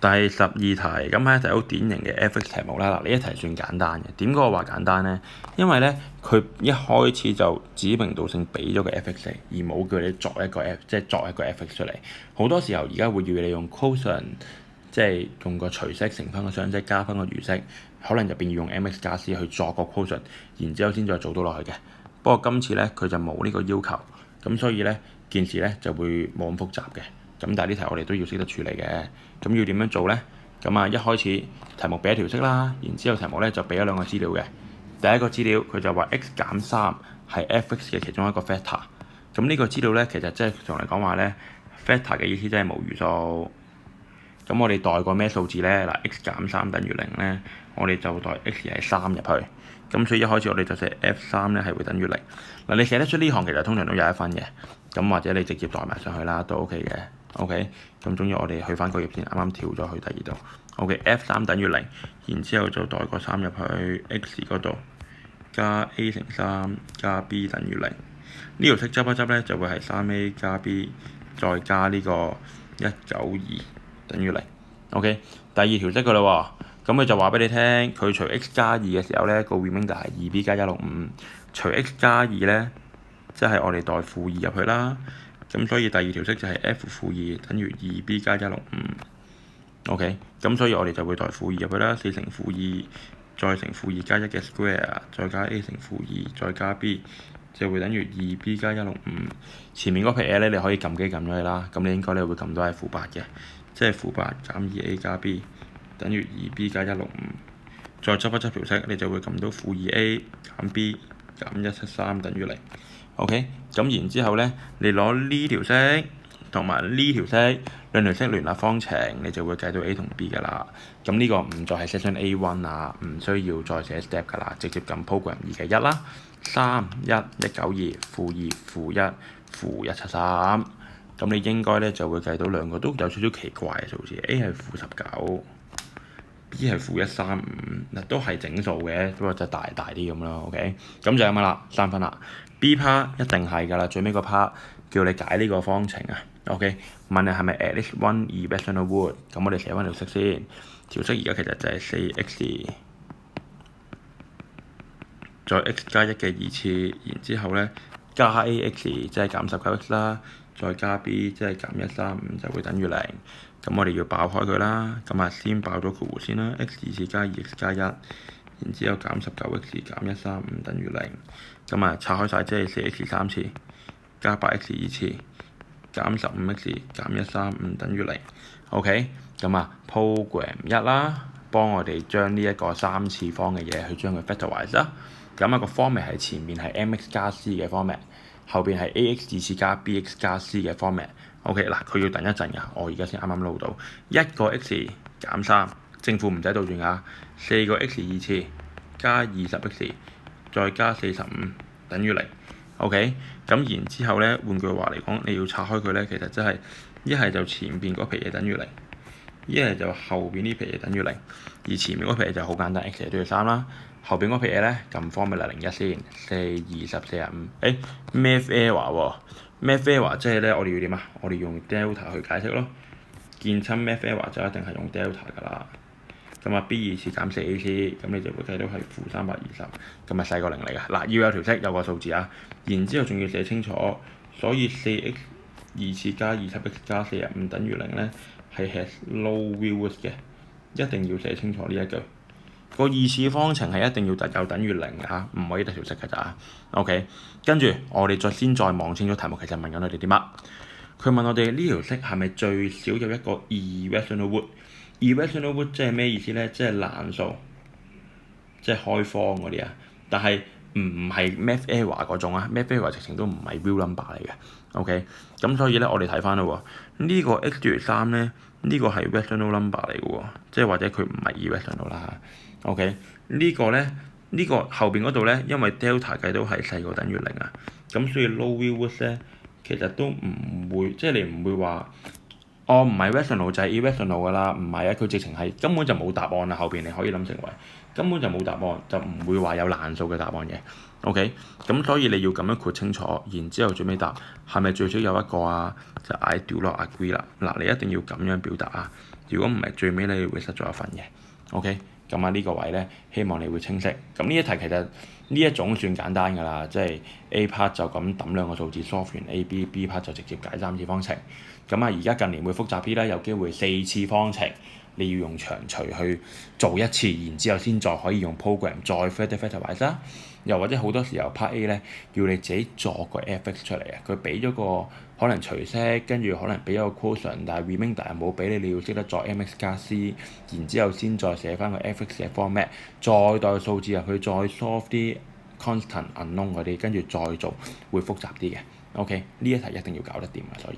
第12題，咁係一題好典型嘅 FX 題目啦。嗱，呢一題算簡單嘅。點解我話簡單呢？因為咧，佢一開始就指名道姓俾咗個 FX 而冇叫你作一個作一個 FX 出嚟。好多時候而家會要你用 quotient， 即係用個除式乘翻個雙式加翻個餘式，可能入邊要用 MX 加 C 去作個 quotient， 然之後先再做到落去嘅。不過今次咧，佢就冇呢個要求，咁所以咧件事咧就會冇咁複雜嘅。咁但係呢題我哋都要識得處理嘅。咁要點樣做呢？咁啊，一開始題目俾一條式啦，然之後題目咧就俾咗兩個資料嘅。第一個資料佢就話 x 減3係 f(x) 嘅其中一個 factor。咁呢個資料咧其實即係同你講話咧 factor 嘅意思即係無餘數。咁我哋代個咩數字咧？嗱 x 減3等於0咧，我哋就代 x 係3入去。咁所以一開始我哋就寫 f3咧係會等於0。嗱，你寫得出呢行其實通常都有1分嘅。咁或者你直接代埋上去啦，都 OK 嘅。OK， 咁總之我哋去翻個頁先，啱啱跳咗去第2度。OK，F3 等於0，然之後就代個3入去 x 嗰度，加 a 乘3加 b 等於0。呢條式執一執咧，就會係3a 加 b 再加呢個192等於0。OK， 第二條式噶啦喎，咁佢就話俾你聽，佢除 x 加2嘅時候咧，個 remainder 係 2b 加165，除 x 加2咧，即係我哋代負2入去啦。咁所以第二條式就係 f(2) 等於 2b 加165。OK， 咁所以我哋就會代負2入去啦，4乘負2再乘負2加1嘅 square， 再加 a 乘負2再加 b， 就會等於 2b 加165。前面嗰撇嘢咧，你可以撳機撳咗佢啦。咁你應該咧會撳到係負8嘅，即係負8減 2a 加 b 等於 2b 加165。再執一執條式，你就會撳到負 2a 減 b 減173等於0。OK， 咁然之後咧，你攞呢條式同埋呢條式兩條式聯立方程，你就會計到 A 同 B 噶啦。咁呢個唔再係 section A1 啊，唔需要再寫 step 噶啦，直接撳 program 2嘅1啦，3 1 192負2負1負173。咁你應該咧就會計到兩個都有少少奇怪嘅數字 ，A 係負19。B 係負135，嗱都係整數嘅，不過就大啲咁咯。OK， 咁就咁啦，3分啦。B part 一定係㗎啦，最尾個 part 叫你解呢個方程啊。OK， 問你係咪 at least one irrational root？ 咁我哋寫翻條式先。條式而家其實就係 4x 再 x 加1嘅2次，然之後咧加 ax 即係減19x 啦，再加 b 即係減135就會等於0。咁我哋要爆開佢啦，咁啊先爆咗括弧先啦 ，x 2次加 2x 加1，然之後減 19x 減135等於0。咁啊拆開晒即係 4x 3次，加 8x 2次，減 15x 減135等於0。OK， 咁啊 program 1啦，幫我哋將呢一個3次方嘅嘢去將佢 factorize 啦。咁啊個 format 係前面係 mx 加 c 嘅 format， 後邊係 ax 2次加 bx 加 c 嘅 format。OK， 嗱佢要等一陣㗎，我而家先啱啱撈到一個 x 減3，正負唔使倒轉㗎，4個 x 2次加20x 再加45等於0。OK， 咁然之後咧，換句話嚟講，你要拆開佢咧，其實即係一係就前邊嗰撇嘢等於0，一係就後邊呢撇嘢等於0。而前面嗰撇嘢就好簡單 ，x 都要3啦。後邊嗰撇嘢咧，撳 formula 01先，4 20 45。math error 喎，math error 即係咧，我哋要點啊？我哋用 delta 去解釋咯。見親 math error 就一定係用 delta 㗎啦。咁啊 b 2次減 4ac， 咁你就會計到係負320，咁啊細個0嚟㗎。嗱，要有條式有個數字啊，然之後仲要寫清楚，所以 4x 2次加 20x 加45等於0咧，係 has no real root 嘅，一定要寫清楚呢一句。個二次方程係一定要有等於0啊，唔可以得條式㗎咋。OK， 跟住我哋再望清楚題目，其實問緊我哋啲乜？佢問我哋呢條式係咪最少有一個 irrational root？irrational root 即係咩意思咧？即係爛數，即係開方嗰啲啊。但係唔係 math error 嗰種啊 ，math error 直情都唔係 real number 嚟嘅。OK， 咁所以咧我哋睇翻啦喎，呢個 x 等於3咧，呢個係 rational number 嚟嘅喎，即係或者佢唔係 irrational 啦。OK， 呢個咧，呢個後邊嗰度咧，因為 delta 計到係細過等於0啊，咁所以 no real root 咧，其實都唔會，即係你唔會話我唔係 rational 就係 irrational 噶啦，唔係啊，佢直情係根本就冇答案啦。後邊你可以諗成為根本就冇答案，就唔會話有難數嘅答案嘅。OK，咁所以你要咁樣括清楚，然之後最尾答係咪最少有一個啊？就 I do not agree 啦。嗱，你一定要咁樣表達啊！如果唔係，最尾你會失咗一份嘅。OK，咁啊呢個位咧，希望你會清晰。咁呢一題其實呢一種算簡單㗎啦，即係 A part 就咁揼兩個數字 solve 完 A，B part 就直接解3次方程。咁啊，而家近年會複雜啲啦，有機會4次方程，你要用長除去做一次，然之後先再可以用 program 再 further factorize 啦。又或者好多時候 part A 咧，要你自己作個 f(x) 出嚟啊，佢俾咗個可能除式，跟住可能俾咗個 quotient，但係 remainder 又冇俾你，你要識得作 mx 加 c， 然之後先再寫翻個 f(x) 嘅 format， 再代數字入去，再 solve 啲 constant unknown 嗰啲，跟住再做會複雜啲嘅。OK，呢一題一定要搞得掂啊，所以。